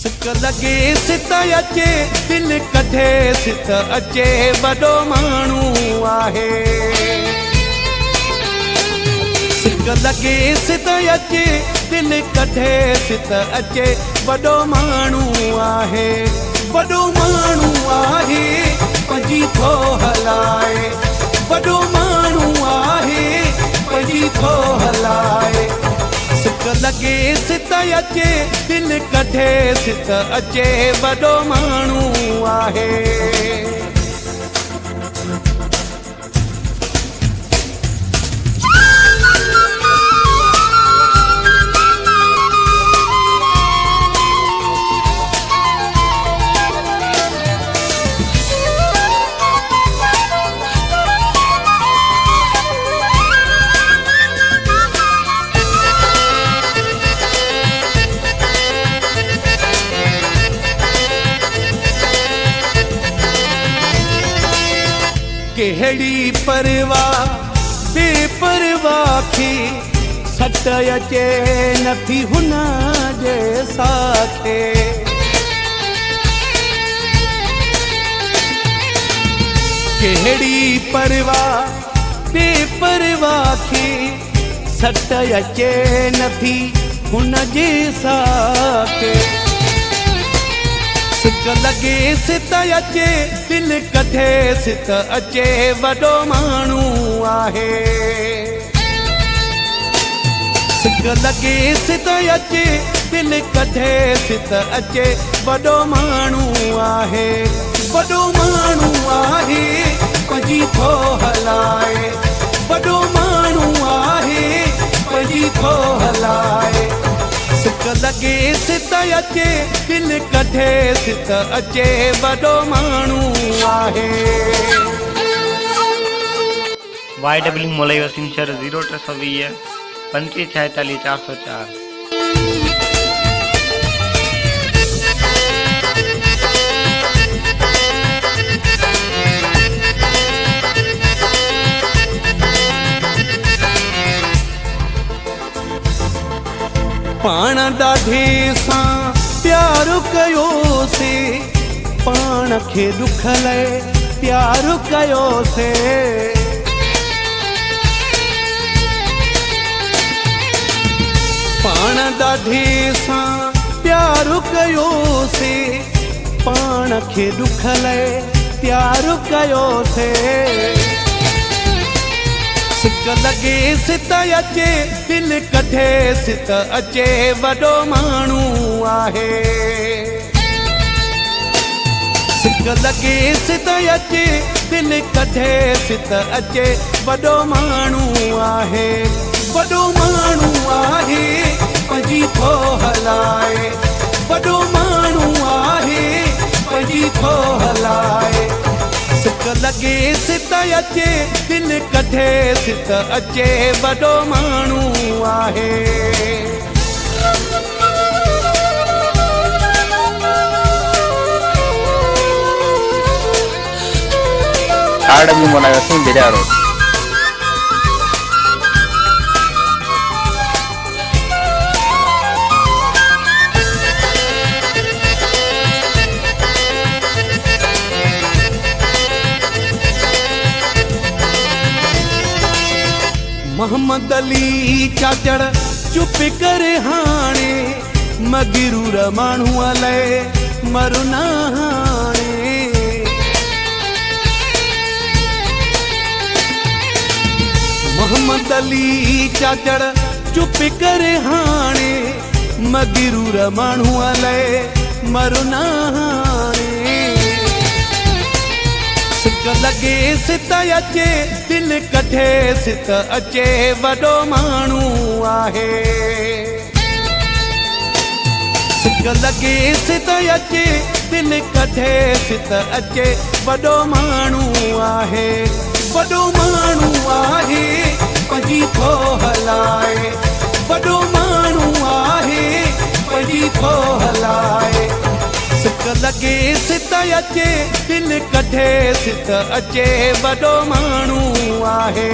सिक लगे सित अचे दिल कढे सित अचे वॾो माण्हू आहे। सिक लगे सित अचे दिल कढे सित अचे वॾो माण्हू आहे। वॾो माण्हू आहे पंहिंजी थो हलाए। वॾो माण्हू आहे पंहिंजी थो हलाए। सिक लगे सित अचे दिल कढे सित अचे वॾो माण्हू आहे। कहिड़ी परवाह बेपरवाह खे सट अचे नथी हुन जे साथे। कहिड़ी परवाह बेपरवाह खे सट अचे नथी हुन जे साथे। सिक लगे सित अचे दिल कढे सित अचे वॾो माण्हू आहे। सिक लगे सित अचे दिल कढे सित अचे वॾो माण्हू आहे। वॾो माण्हू आहे पंहिंजी थो हलाए। वॾो माण्हू आहे पंहिंजी थो हलाए। सिक लगे सित अचे दिल कढे सित अचे वॾो माण्हू आहे। YW मोलई वसीम शहर 0320 3546 404। पाण ॾाढे सां प्यार कयोसे। पाण खे दुख लाइ प्यार कयोसे। पाण ॾाढे सां प्यार कयोसे। पाण खे दुख लाइ प्यार कयोसे। सिक लगे सित अचे दिल कढे सित अचे वॾो माण्हू आहे। सिक लगे सित अचे दिल कढे सित अचे वॾो माण्हू आहे। वॾो माण्हू आहे पंहिंजी थो हलाए। वॾो माण्हू आहे पंहिंजी थो हलाए। सिक लगे सित अचे दिल कढे सित अचे वॾो माण्हू आहे। RW मोलई वसीम बेजारो। मोहम्मद अली चाचड़ चुप करे हाणे। मगरूर माण्हू लाइ मरु न हाणे। मोहम्मद अली चाचड़ चुप करे हाणे। मगरूर माण्हू लाइ मरु न हाणे। सिक लगे सित अचे दिल कढे सित अचे वॾो माण्हू आहे। सिक लगे सित अचे दिल कढे सित अचे वॾो माण्हू आहे। वॾो माण्हू आहे पंहिंजी थो हलाए। वॾो माण्हू आहे पंहिंजी थो हलाए। सिक लगे सित अचे दिल कढे सित अचे वॾो माण्हू आहे।